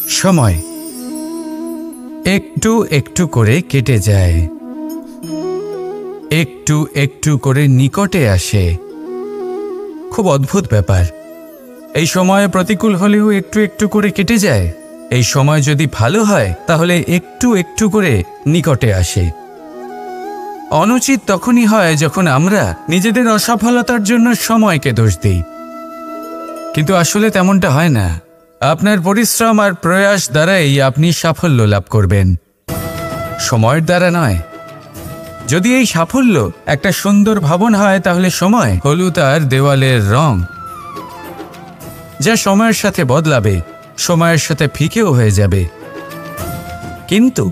সময় একটু একটু করে কেটে যায়, একটু একটু করে নিকটে আসে। খুব অদ্ভুত ব্যাপার। এই সময় প্রতিকূল হলেও একটু একটু করে কেটে যায়। এই সময় যদি ভালো হয় তাহলে একটু একটু করে নিকটে আসে। অনুচিত তখনই হয় যখন আমরা নিজেদের অসফলতার জন্য সময়কে দোষ দিই, কিন্তু আসলে তেমনটা হয় না। আপনার পরিশ্রম আর প্রয়াস দ্বারাই আপনি সাফল্য লাভ করবেন, সময়ের দ্বারা নয়। যদি এই সাফল্য একটা সুন্দর ভবন হয় তাহলে সময় হলো তার দেওয়ালের রং, যা সময়ের সাথে বদলাবে, সময়ের সাথে ফিকেও হয়ে যাবে। কিন্তু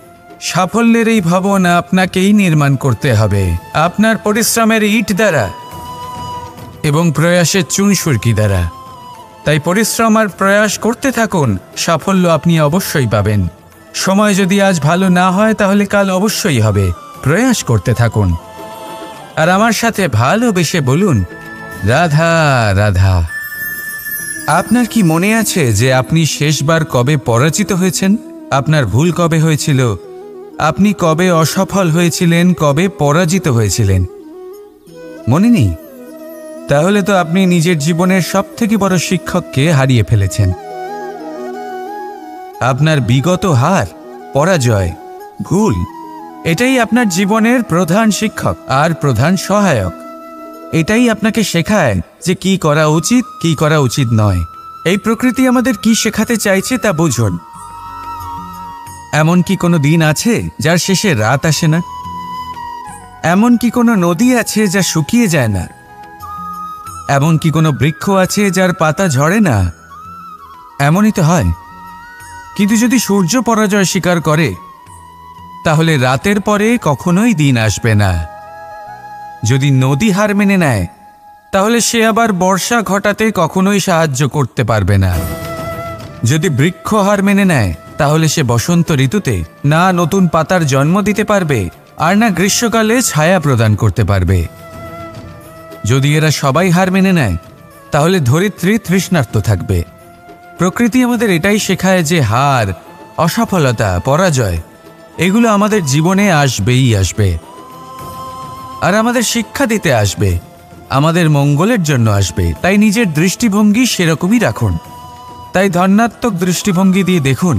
সাফল্যের এই ভবন আপনাকেই নির্মাণ করতে হবে, আপনার পরিশ্রমের ইট দ্বারা এবং প্রয়াসের চুনসুরকি দ্বারা। তাই পরিশ্রম আর প্রয়াস করতে থাকুন, সাফল্য আপনি অবশ্যই পাবেন। সময় যদি আজ ভালো না হয় তাহলে কাল অবশ্যই হবে। প্রয়াস করতে থাকুন আর আমার সাথে ভালোবেসে বলুন, রাধা রাধা। আপনার কি মনে আছে যে আপনি শেষবার কবে পরাজিত হয়েছেন? আপনার ভুল কবে হয়েছিল? আপনি কবে অসফল হয়েছিলেন, কবে পরাজিত হয়েছিলেন? মনে নেই? তাহলে তো আপনি নিজের জীবনের সবথেকে বড় শিক্ষককে হারিয়ে ফেলেছেন। আপনার বিগত হার, পরাজয়, ভুল, এটাই আপনার জীবনের প্রধান শিক্ষক আর প্রধান সহায়ক। এটাই আপনাকে শেখায় যে কি করা উচিত, কি করা উচিত নয়। এই প্রকৃতি আমাদের কি শেখাতে চাইছে তা বুঝুন। এমন কি কোনো দিন আছে যার শেষে রাত আসে না? এমন কি কোনো নদী আছে যা শুকিয়ে যায় না? এমন কি কোনো বৃক্ষ আছে যার পাতা ঝরে না? এমনই তো হয়। কিন্তু যদি সূর্য পরাজয় স্বীকার করে তাহলে রাতের পরে কখনোই দিন আসবে না। যদি নদী হার মেনে নেয় তাহলে সে আবার বর্ষা ঘটাতে কখনোই সাহায্য করতে পারবে না। যদি বৃক্ষ হার মেনে নেয় তাহলে সে বসন্ত ঋতুতে না নতুন পাতার জন্ম দিতে পারবে আর না গ্রীষ্মকালে ছায়া প্রদান করতে পারবে। যদি এরা সবাই হার মেনে নেয় তাহলে ধরিত্রী তৃষ্ণার্ত থাকবে। প্রকৃতি আমাদের এটাই শেখায় যে হার, অসফলতা, পরাজয় এগুলো আমাদের জীবনে আসবেই আসবে, আর আমাদের শিক্ষা দিতে আসবে, আমাদের মঙ্গলের জন্য আসবে। তাই নিজের দৃষ্টিভঙ্গি সেরকমই রাখুন। তাই ধনাত্মক দৃষ্টিভঙ্গি দিয়ে দেখুন,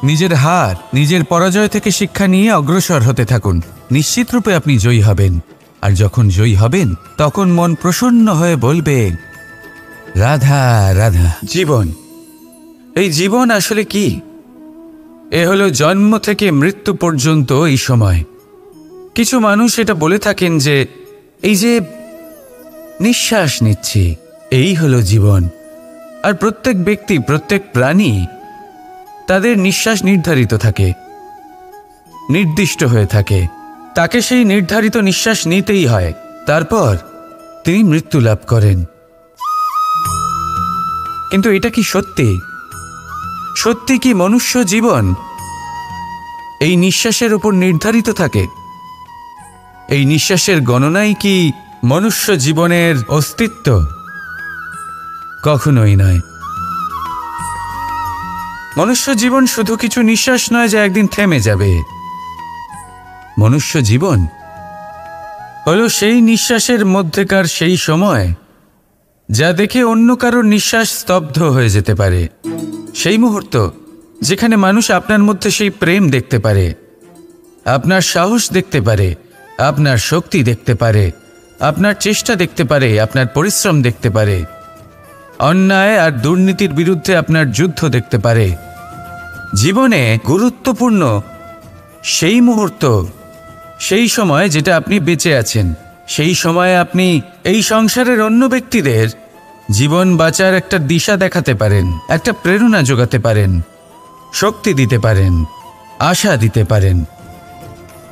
নিজের হার, নিজের পরাজয় থেকে শিক্ষা নিয়ে অগ্রসর হতে থাকুন। নিশ্চিত রূপে আপনি জয়ী হবেন। আর যখন জয়ী হবেন তখন মন প্রসন্ন হয়ে বলবে, রাধা রাধা। জীবন, এই জীবন আসলে কি? এ হলো জন্ম থেকে মৃত্যু পর্যন্ত এই সময়। কিছু মানুষ এটা বলে থাকেন যে এই যে নিঃশ্বাস নিচ্ছি, এই হলো জীবন। আর প্রত্যেক ব্যক্তি, প্রত্যেক প্রাণী, তাদের নিঃশ্বাস নির্ধারিত থাকে, নির্দিষ্ট হয়ে থাকে। তাকে সেই নির্ধারিত নিঃশ্বাস নিতেই হয়। তারপর তিনি মৃত্যু লাভ করেন। কিন্তু এটা কি সত্যি? সত্যি কি মনুষ্য জীবন এই নিঃশ্বাসের উপর নির্ধারিত থাকে? এই নিঃশ্বাসের গণনাই কি মনুষ্য জীবনের অস্তিত্ব? কখনোই নয়। মনুষ্য জীবন শুধু কিছু নিঃশ্বাস নয় যা একদিন থেমে যাবে। মনুষ্য জীবন হলো সেই নিঃশ্বাসের মধ্যেকার সেই সময় যা দেখে অন্য কারোর নিঃশ্বাস স্তব্ধ হয়ে যেতে পারে। সেই মুহূর্ত যেখানে মানুষ আপনার মধ্যে সেই প্রেম দেখতে পারে, আপনার সাহস দেখতে পারে, আপনার শক্তি দেখতে পারে, আপনার চেষ্টা দেখতে পারে, আপনার পরিশ্রম দেখতে পারে, অন্যায় আর দুর্নীতির বিরুদ্ধে আপনার যুদ্ধ দেখতে পারে। জীবনে গুরুত্বপূর্ণ সেই মুহূর্ত, সেই সময় যেটা আপনি বেঁচে আছেন। সেই সময়ে আপনি এই সংসারের অন্য ব্যক্তিদের জীবন বাঁচার একটা দিশা দেখাতে পারেন, একটা প্রেরণা যোগাতে পারেন, শক্তি দিতে পারেন, আশা দিতে পারেন।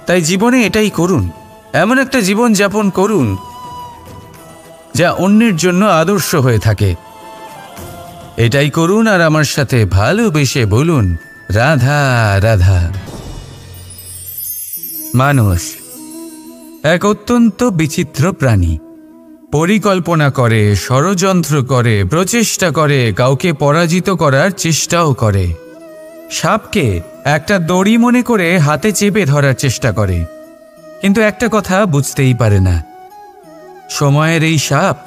তাই জীবনে এটাই করুন। এমন একটা জীবন যাপন করুন যা অন্যের জন্য আদর্শ হয়ে থাকে। এটাই করুন আর আমার সাথে ভালোবেসে বলুন, রাধা রাধা। মানুষ এক অত্যন্ত বিচিত্র প্রাণী। পরিকল্পনা করে, ষড়যন্ত্র করে, প্রচেষ্টা করে, কাউকে পরাজিত করার চেষ্টাও করে। সাপকে একটা দড়ি মনে করে হাতে চেপে ধরার চেষ্টা করে, কিন্তু একটা কথা বুঝতেই পারে না, সময়ের এই সাপ,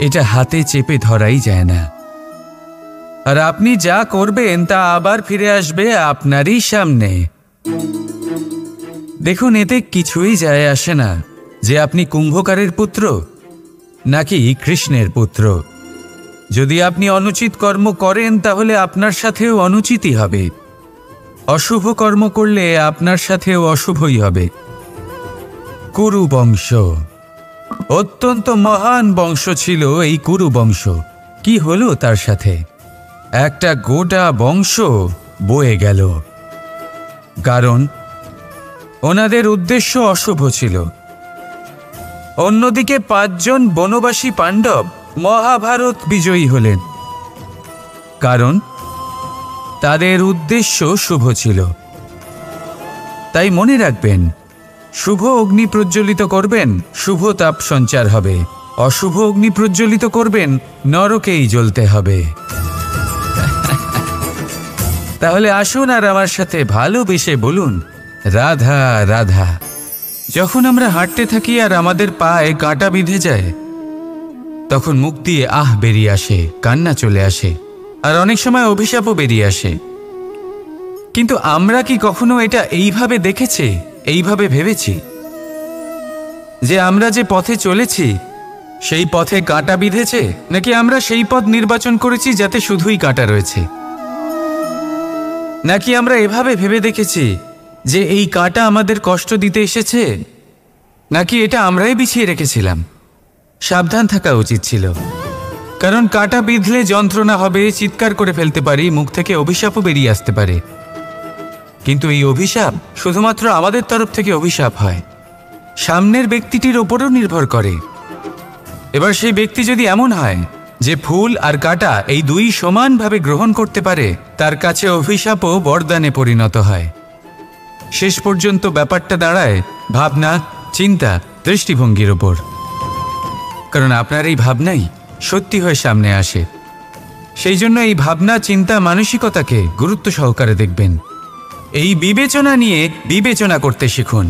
এটা হাতে চেপে ধরাই যায় না। আর আপনি যা করবেন তা আবার ফিরে আসবে আপনারই সামনে। দেখুন, এতে কিছুই যায় আসে না যে আপনি কুম্ভকারের পুত্র নাকি কৃষ্ণের পুত্র। যদি আপনি অনুচিত কর্ম করেন তাহলে আপনার সাথেও অনুচিতই হবে, অশুভ কর্ম করলে আপনার সাথেও অশুভই হবে। কুরু বংশ অত্যন্ত মহান বংশ ছিল এই কুরু বংশ। কি হলো তার সাথে? একটা গোটা বংশ বয়ে গেল, কারণ ওনাদের উদ্দেশ্য অশুভ ছিল। অন্যদিকে 5 জন বনবাসী পাণ্ডব মহাভারত বিজয়ী হলেন, কারণ তাদের উদ্দেশ্য শুভ ছিল। তাই মনে রাখবেন, শুভ অগ্নি প্রজ্বলিত করবেন, শুভ তাপ সঞ্চার হবে। অশুভ অগ্নি প্রজ্বলিত করবেন, নরকেই জ্বলতে হবে। তাহলে আসুন আর আমার সাথে ভালোবেসে বলুন, রাধা রাধা। যখন আমরা হাঁটতে থাকি আর আমাদের পায়ে কাঁটা বিঁধে যায়, তখন মুখ দিয়ে আহ বেরিয়ে আসে, কান্না চলে আসে, আর অনেক সময় অভিশাপও বেরিয়ে আসে। কিন্তু আমরা কি কখনো এটা এইভাবে দেখেছি, এইভাবে ভেবেছি যে আমরা যে পথে চলেছি সেই পথে কাঁটা বিঁধেছে, নাকি আমরা সেই পথ নির্বাচন করেছি যাতে শুধুই কাঁটা রয়েছে? নাকি আমরা এভাবে ভেবে দেখেছি যে এই কাঁটা আমাদের কষ্ট দিতে এসেছে, নাকি এটা আমরাই বিছিয়ে রেখেছিলাম? সাবধান থাকা উচিত ছিল, কারণ কাঁটা বিঁধলে যন্ত্রণা হবে, চিৎকার করে ফেলতে পারি, মুখ থেকে অভিশাপও বেরিয়ে আসতে পারে। কিন্তু এই অভিশাপ শুধুমাত্র আমাদের তরফ থেকে অভিশাপ হয়, সামনের ব্যক্তিটির ওপরও নির্ভর করে। এবার সেই ব্যক্তি যদি এমন হয় যে ফুল আর কাঁটা এই দুই সমানভাবে গ্রহণ করতে পারে, তার কাছে অভিশাপও বরদানে পরিণত হয়। শেষ পর্যন্ত ব্যাপারটা দাঁড়ায় ভাবনা, চিন্তা, দৃষ্টিভঙ্গির ওপর। কারণ আপনার এই ভাবনাই সত্যি হয়ে সামনে আসে। সেই জন্য এই ভাবনা, চিন্তা, মানসিকতাকে গুরুত্ব সহকারে দেখবেন। এই বিবেচনা নিয়ে বিবেচনা করতে শিখুন।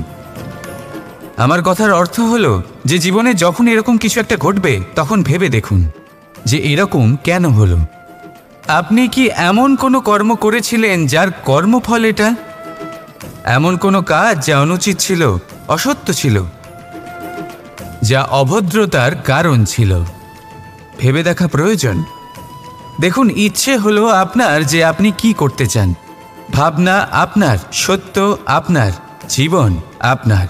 আমার কথার অর্থ হলো যে জীবনে যখন এরকম কিছু একটা ঘটবে, তখন ভেবে দেখুন যে এরকম কেন হলো। আপনি কি এমন কোনো কর্ম করেছিলেন যার কর্মফল এটা? এমন কোনো কাজ যা অনুচিত ছিল, অসত্য ছিল, যা অভদ্রতার কারণ ছিল? ভেবে দেখা প্রয়োজন। দেখুন, ইচ্ছে হলো আপনার যে আপনি কি করতে চান, ভাবনা আপনার, সত্য আপনার, জীবন আপনার,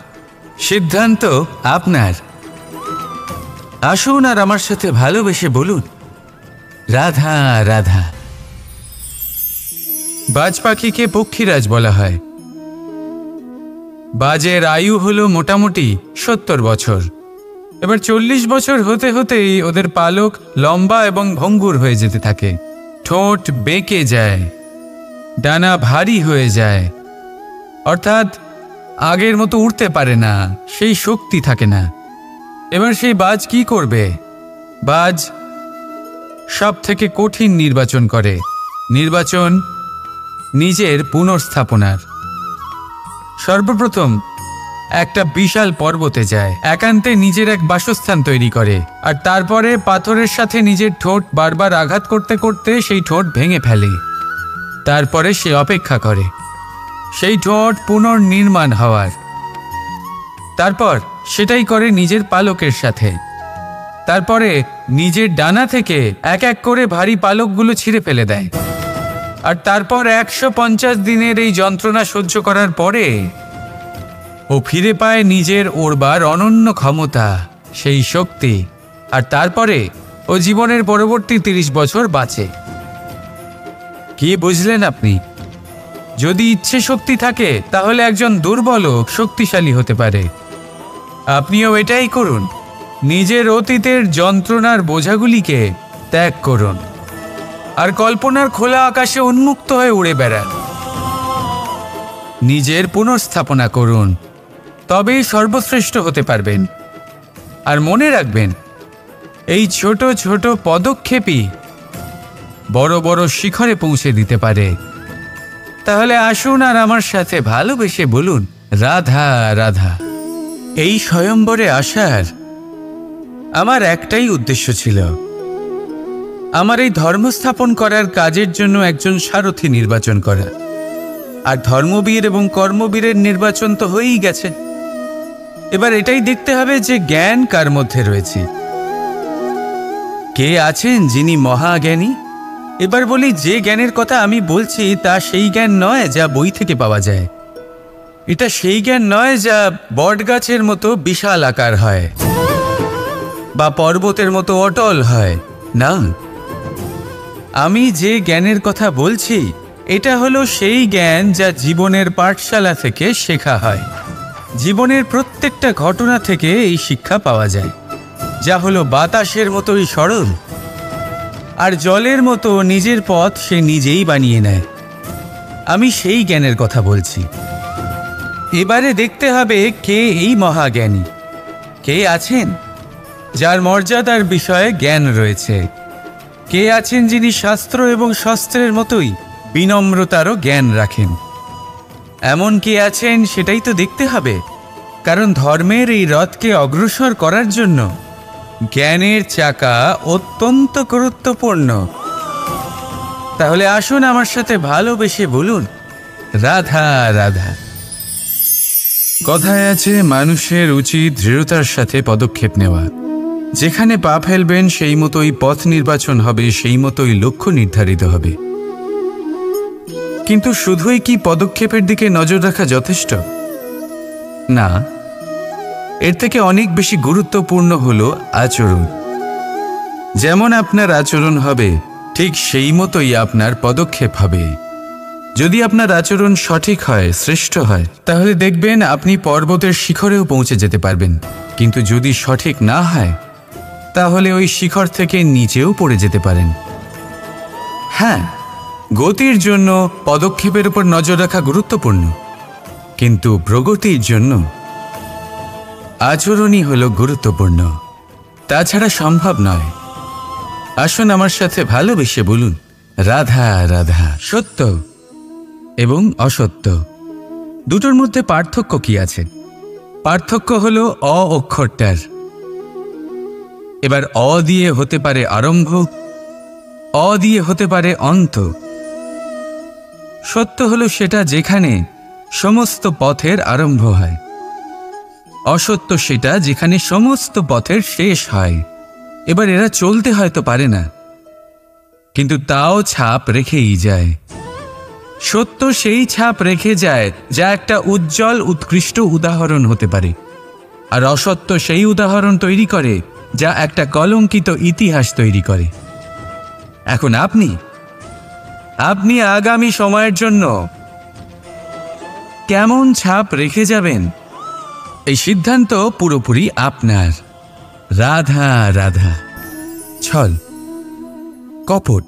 সিদ্ধান্ত আপনার। আসুন আর আমার সাথে ভালোবেসে বলুন, রাধা রাধা। বাজ পাখিকে পক্ষীরাজ বলা হয়। বাজের আয়ু হলো মোটামুটি 70 বছর। এবার 40 বছর হতে হতেই ওদের পালক লম্বা এবং ভঙ্গুর হয়ে যেতে থাকে, ঠোঁট বেঁকে যায়, ডানা ভারী হয়ে যায়, অর্থাৎ আগের মতো উড়তে পারে না, সেই শক্তি থাকে না। এবার সেই বাজ কি করবে? বাজ সব থেকে কঠিন নির্বাচন করে, নির্বাচন নিজের পুনর্স্থাপনার। সর্বপ্রথম একটা বিশাল পর্বতে যায়, একান্তে নিজের এক বাসস্থান তৈরি করে, আর তারপরে পাথরের সাথে নিজের ঠোঁট বারবার আঘাত করতে করতে সেই ঠোঁট ভেঙে ফেলে। তারপরে সে অপেক্ষা করে সেই ঠোঁট পুনর্নির্মাণ হওয়ার। তারপর সেটাই করে নিজের পালকের সাথে। তারপরে নিজের ডানা থেকে এক এক করে ভারী পালকগুলো ছিঁড়ে ফেলে দেয়। আর তারপর 150 দিনের এই যন্ত্রণা সহ্য করার পরে ও ফিরে পায় নিজের ওড়বার অনন্য ক্ষমতা, সেই শক্তি। আর তারপরে ও জীবনের পরবর্তী 30 বছর বাঁচে। কি বুঝলেন আপনি? যদি ইচ্ছে শক্তি থাকে তাহলে একজন দুর্বলও শক্তিশালী হতে পারে। আপনিও এটাই করুন, নিজের অতীতের যন্ত্রণার বোঝাগুলিকে ত্যাগ করুন আর কল্পনার খোলা আকাশে উন্মুক্ত হয়ে উড়ে বেড়ান। নিজের পুনর্স্থাপনা করুন, তবেই সর্বশ্রেষ্ঠ হতে পারবেন। আর মনে রাখবেন, এই ছোট ছোট পদক্ষেপই বড় বড় শিখরে পৌঁছে দিতে পারে। তাহলে আসুন আর আমার সাথে ভালোবেসে বলুন, রাধা রাধা। এই স্বয়ম্বরে আসার আমার একটাই উদ্দেশ্য ছিল, আমার এই ধর্ম স্থাপন করার কাজের জন্য একজন সারথি নির্বাচন করা। আর ধর্মবীর এবং কর্মবীরের নির্বাচন তো হয়েই গেছে। এবার এটাই দেখতে হবে যে জ্ঞান কার মধ্যে রয়েছে, কে আছেন যিনি মহাজ্ঞানী। এবার বলি, যে জ্ঞানের কথা আমি বলছি তা সেই জ্ঞান নয় যা বই থেকে পাওয়া যায়। এটা সেই জ্ঞান নয় যা বটগাছের মতো বিশাল আকার হয় বা পর্বতের মতো অটল হয়, না। আমি যে জ্ঞানের কথা বলছি এটা হলো সেই জ্ঞান যা জীবনের পাঠশালা থেকে শেখা হয়। জীবনের প্রত্যেকটা ঘটনা থেকে এই শিক্ষা পাওয়া যায়, যা হলো বাতাসের মতোই সরল আর জলের মতো নিজের পথ সে নিজেই বানিয়ে নেয়। আমি সেই জ্ঞানের কথা বলছি। এবারে দেখতে হবে কে এই মহাজ্ঞানী, কে আছেন যার মর্যাদার বিষয়ে জ্ঞান রয়েছে, কে আছেন যিনি শাস্ত্র এবং শস্ত্রের মতোই বিনম্রতারও জ্ঞান রাখেন। এমন কে আছেন সেটাই তো দেখতে হবে, কারণ ধর্মের এই রথকে অগ্রসর করার জন্য জ্ঞানের চাকা অত্যন্ত গুরুত্বপূর্ণ। তাহলে আসুন আমার সাথে ভালোবেসে বলুন, রাধা রাধা। কথায় আছে, মানুষের উচিত দৃঢ়তার সাথে পদক্ষেপ নেওয়া। যেখানে পা ফেলবেন সেই মতোই পথ নির্বাচন হবে, সেই মতোই লক্ষ্য নির্ধারিত হবে। কিন্তু শুধুই কি পদক্ষেপের দিকে নজর রাখা যথেষ্ট? না, এর থেকে অনেক বেশি গুরুত্বপূর্ণ হলো আচরণ। যেমন আপনার আচরণ হবে, ঠিক সেই মতোই আপনার পদক্ষেপ হবে। যদি আপনার আচরণ সঠিক হয়, শ্রেষ্ঠ হয়, তাহলে দেখবেন আপনি পর্বতের শিখরেও পৌঁছে যেতে পারবেন। কিন্তু যদি সঠিক না হয়, তাহলে ওই শিখর থেকে নিচেও পড়ে যেতে পারেন। হ্যাঁ, গতির জন্য পদক্ষেপের উপর নজর রাখা গুরুত্বপূর্ণ, কিন্তু প্রগতির জন্য আচরণই হলো গুরুত্বপূর্ণ। তাছাড়া সম্ভব নয়। আসুন আমার সাথে ভালোবেসে বলুন, রাধা রাধা। সত্য এবং অসত্য দুটোর মধ্যে পার্থক্য কি আছে? পার্থক্য হলো অ অক্ষরটার। এবার অ দিয়ে হতে পারে আরম্ভ, অ দিয়ে হতে পারে অন্ত। সত্য হলো সেটা যেখানে সমস্ত পথের আরম্ভ হয়, অসত্য সেটা যেখানে সমস্ত পথের শেষ হয়। এবার এরা চলতে হয়তো পারে না, কিন্তু তাও ছাপ রেখেই যায়। সত্য সেই ছাপ রেখে যায় যা একটা উজ্জ্বল উৎকৃষ্ট উদাহরণ হতে পারে, আর অসত্য সেই উদাহরণ তৈরি করে যা একটা কলঙ্কিত ইতিহাস তৈরি করে। এখন আপনি আগামী সময়ের জন্য কেমন ছাপ রেখে যাবেন, এই সিদ্ধান্ত পুরোপুরি আপনার। রাধা রাধা। ছল, কপট,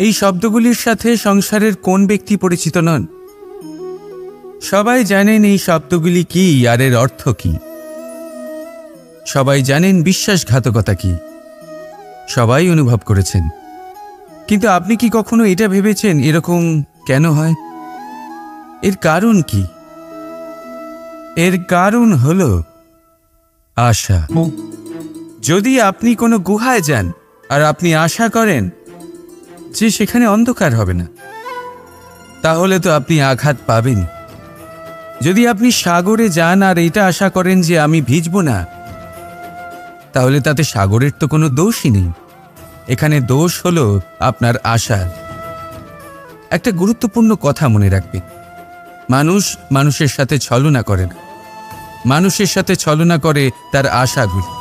এই শব্দগুলির সাথে সংসারের কোন ব্যক্তি পরিচিত নন? সবাই জানেন এই শব্দগুলি কি আর এর অর্থ কি। সবাই জানেন বিশ্বাসঘাতকতা কি, সবাই অনুভব করেছেন। কিন্তু আপনি কি কখনো এটা ভেবেছেন এরকম কেন হয়? এর কারণ কি? এর কারণ হলো আশা। যদি আপনি কোনো গুহায় যান আর আপনি আশা করেন যে সেখানে অন্ধকার হবে না, তাহলে তো আপনি আঘাত পাবেন। যদি আপনি সাগরে যান আর এটা আশা করেন যে আমি ভিজব না, তাহলে তাতে সাগরের তো কোনো দোষই নেই। এখানে দোষ হলো আপনার আশার। একটা গুরুত্বপূর্ণ কথা মনে রাখবেন, মানুষ মানুষের সাথে ছলনা করে না, মানুষের সাথে ছলনা করে তার আশাগুলি,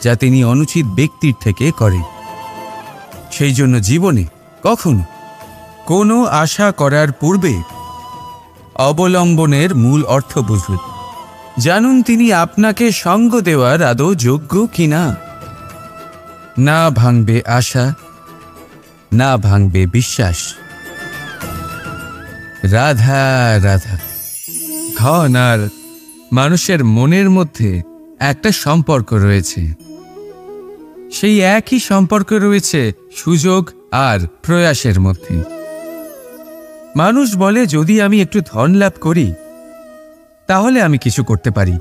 যা তিনি অনুচিত ব্যক্তির থেকে করে। সেই জন্য জীবনে কখনো কোনো আশা করার পূর্বে অবলম্বনের মূল অর্থ বুঝুন। জানুন তিনি আপনাকে সঙ্গ দেওয়ার আদৌ যোগ্য কিনা। না ভাঙবে আশা, না ভাঙবে বিশ্বাস। রাধা রাধা। ধন আর মানুষের মনের মধ্যে একটা সম্পর্ক রয়েছে। সেই একই সম্পর্ক রয়েছে সুযোগ আর প্রয়াসের মধ্যে। মানুষ বলে যদি আমি একটু ধন লাভ করি তাহলে আমি কিছু করতে পারি।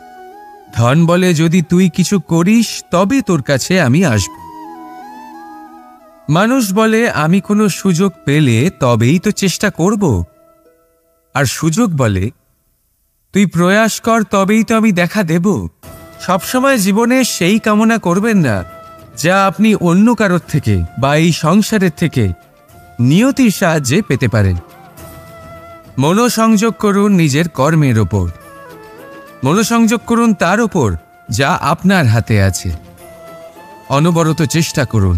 ধন বলে যদি তুই কিছু করিস তবে তোর কাছে আমি আসব। মানুষ বলে আমি কোনো সুযোগ পেলে তবেই তো চেষ্টা করব। আর সুযোগ বলে তুই প্রয়াস কর তবেই তো আমি দেখা দেব। সবসময় জীবনে সেই কামনা করবেন না যা আপনি অন্য কারোর থেকে বা এই সংসারের থেকে নিয়তির সাহায্যে পেতে পারেন। মনোসংযোগ করুন নিজের কর্মের ওপর। মনোসংযোগ করুন তার ওপর যা আপনার হাতে আছে। অনবরত চেষ্টা করুন,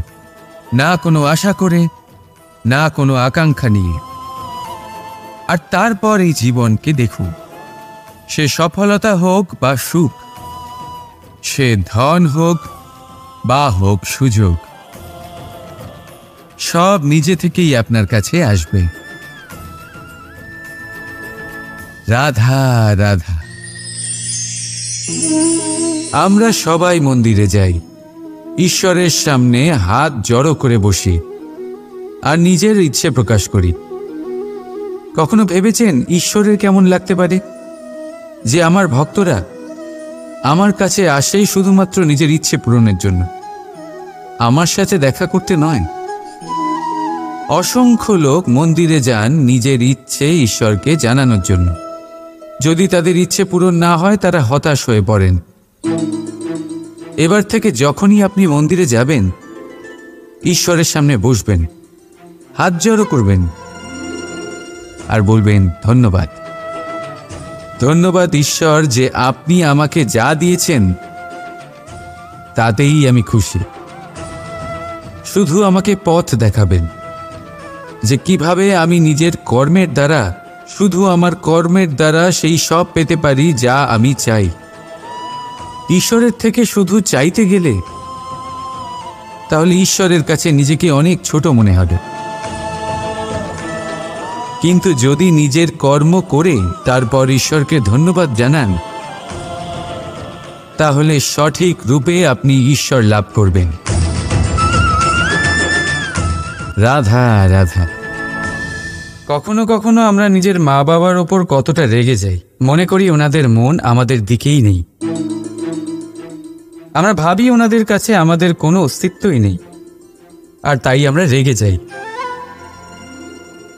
না কোনো আশা করে, না কোনো আকাঙ্ক্ষা নিয়ে। আর তারপর এই জীবনকে দেখুন, সে সফলতা হোক বা সুখ, সে ধন হোক বা হোক সুযোগ, সব নিজে থেকেই আপনার কাছে আসবে। রাধা রাধা। আমরা সবাই মন্দিরে যাই, ঈশ্বরের সামনে হাত জড়ো করে বসি আর নিজের ইচ্ছে প্রকাশ করি। কখনো ভেবেছেন ঈশ্বরের কেমন লাগতে পারে যে আমার ভক্তরা আমার কাছে আসেই শুধুমাত্র নিজের ইচ্ছে পূরণের জন্য, আমার সাথে দেখা করতে নয়? অসংখ্য লোক মন্দিরে যান নিজের ইচ্ছে ঈশ্বরকে জানানোর জন্য। যদি তাদের ইচ্ছে পূরণ না হয় তারা হতাশ হয়ে পড়েন। এবার থেকে যখনই আপনি মন্দিরে যাবেন, ঈশ্বরের সামনে বসবেন, হাত জড়ো করবেন আর বলবেন, ধন্যবাদ, ধন্যবাদ ঈশ্বর যে আপনি আমাকে যা দিয়েছেন তাতেই আমি খুশি। শুধু আমাকে পথ দেখাবেন যে কিভাবে আমি নিজের কর্মের দ্বারা, শুধু আমার কর্মের দ্বারা সেই সব পেতে পারি যা আমি চাই। ঈশ্বরের থেকে শুধু চাইতে গেলে তাহলে ঈশ্বরের কাছে নিজেকে অনেক ছোট মনে হবে। কিন্তু যদি নিজের কর্ম করে তারপর ঈশ্বরকে ধন্যবাদ জানান, তাহলে সঠিক রূপে আপনি ঈশ্বর লাভ করবেন। রাধা রাধা। কখনো কখনো আমরা নিজের মা বাবার ওপর কতটা রেগে যাই, মনে করি ওনাদের মন আমাদের দিকেই নেই। আমরা ভাবি ওনাদের কাছে আমাদের কোনো অস্তিত্বই নেই, আর তাই আমরা রেগে যাই।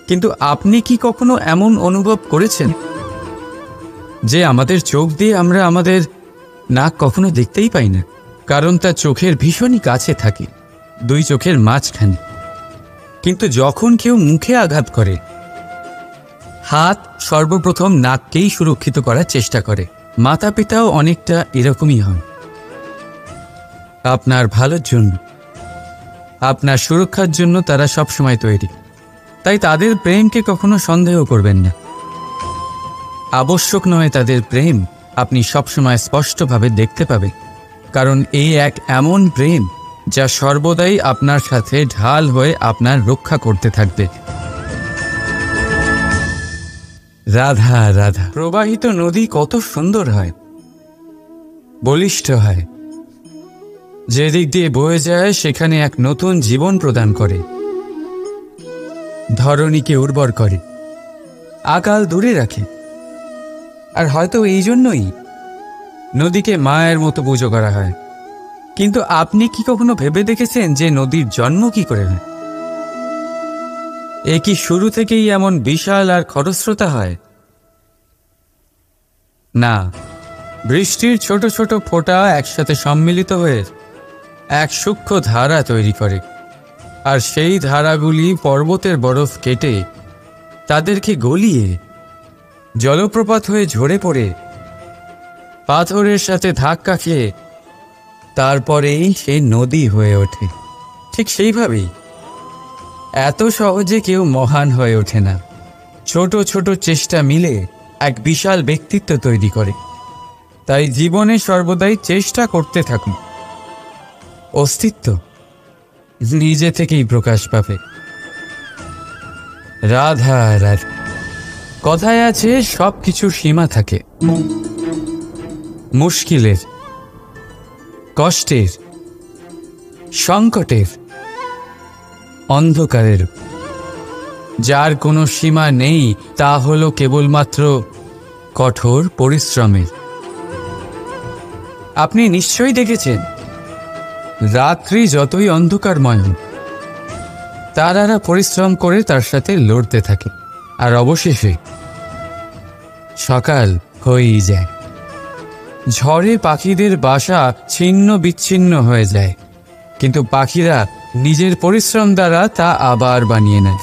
কিন্তু আপনি কি কখনো এমন অনুভব করেছেন যে আমাদের চোখ দিয়ে আমরা আমাদের নাক কখনো দেখতেই পাই না, কারণ তা চোখের ভীষণই কাছে থাকে, দুই চোখের মাঝখানে। কিন্তু যখন কেউ মুখে আঘাত করে, হাত সর্বপ্রথম নাককেই সুরক্ষিত করার চেষ্টা করে। মাতা পিতাও অনেকটা এরকমই হয়। আপনার ভালোর জন্য, আপনার সুরক্ষার জন্য তারা সবসময় তৈরি। তাই তাদের প্রেমকে কখনো সন্দেহ করবেন না। আবশ্যক নয় তাদের প্রেম আপনি সবসময় স্পষ্টভাবে দেখতে পাবেন, কারণ এই এক এমন প্রেম যা সর্বদাই আপনার সাথে ঢাল হয়ে আপনার রক্ষা করতে থাকবে। রাধা রাধা। প্রবাহিত নদী কত সুন্দর হয়, বলিষ্ঠ হয়। যেদিক দিয়ে বয়ে যায় সেখানে এক নতুন জীবন প্রদান করে, ধরণীকে উর্বর করে, আকাল দূরে রাখে। আর হয়তো এই জন্যই নদীকে মায়ের মতো পুজো করা হয়। কিন্তু আপনি কি কখনো ভেবে দেখেছেন যে নদীর জন্ম কি করে হয়? এ কি শুরু থেকেই এমন বিশাল আর খরস্রোতা হয়? না, বৃষ্টির ছোট ছোট ফোঁটা একসাথে সম্মিলিত হয়ে এক সূক্ষ্ম ধারা তৈরি করে, আর সেই ধারাগুলি পর্বতের বরফ কেটে তাদেরকে গলিয়ে জলপ্রপাত হয়ে ঝরে পড়ে পাথরের সাথে ধাক্কা খেয়ে তারপরেই সে নদী হয়ে ওঠে। ঠিক সেইভাবেই এত সহজে কেউ মহান হয়ে ওঠে না। ছোট ছোট চেষ্টা মিলে এক বিশাল ব্যক্তিত্ব তৈরি করে। তাই জীবনে সর্বদাই চেষ্টা করতে থাকুন। অস্তিত্ব নিজে থেকেই প্রকাশ পাবে। রাধা রাধা। কথায় আছে সব কিছুর সীমা থাকে, মুশকিলের, কষ্টের, সংকটের, অন্ধকারের। যার কোনো সীমা নেই তা হলো কেবলমাত্র কঠোর পরিশ্রমের। আপনি নিশ্চয়ই দেখেছেন, রাত্রি যতই অন্ধকারময় হোক, তারারা পরিশ্রম করে তার সাথে লড়তে থাকে, আর অবশেষে সকাল হয়েই যায়। ঝড়ে পাখিদের বাসা ছিন্ন বিচ্ছিন্ন হয়ে যায়, কিন্তু পাখিরা নিজের পরিশ্রম দ্বারা তা আবার বানিয়ে নেয়।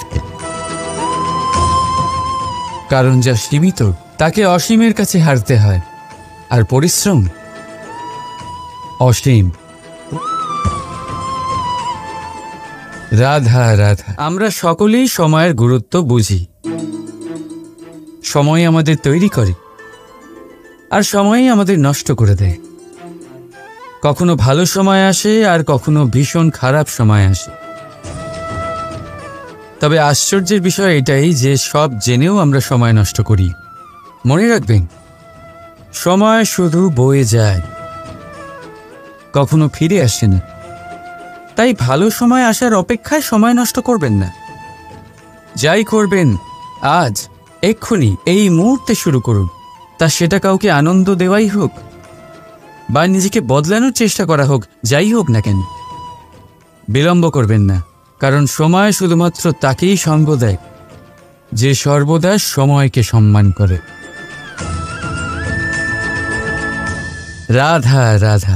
কারণ যা সীমিত তাকে অসীমের কাছে হারতে হয়, আর পরিশ্রম অসীম। রাধা রাধা। আমরা সকলেই সময়ের গুরুত্ব বুঝি। সময় আমাদের তৈরি করে, আর সময়ই আমাদের নষ্ট করে দেয়। কখনো ভালো সময় আসে, আর কখনো ভীষণ খারাপ সময় আসে। তবে আশ্চর্যের বিষয় এটাই যে সব জেনেও আমরা সময় নষ্ট করি। মনে রাখবেন, সময় শুধু বয়ে যায়, কখনো ফিরে আসে না। তাই ভালো সময় আসার অপেক্ষায় সময় নষ্ট করবেন না। যাই করবেন আজ, এক্ষুনি, এই মুহূর্তে শুরু করুন। তা সেটা কাউকে আনন্দ দেওয়াই হোক, বা নিজেকে বদলানোর চেষ্টা করা হোক, যাই হোক না কেন, বিলম্ব করবেন না। কারণ সময় শুধুমাত্র তাকেই সঙ্গ দেয় যে সর্বদা সময়কে সম্মান করে। রাধা রাধা।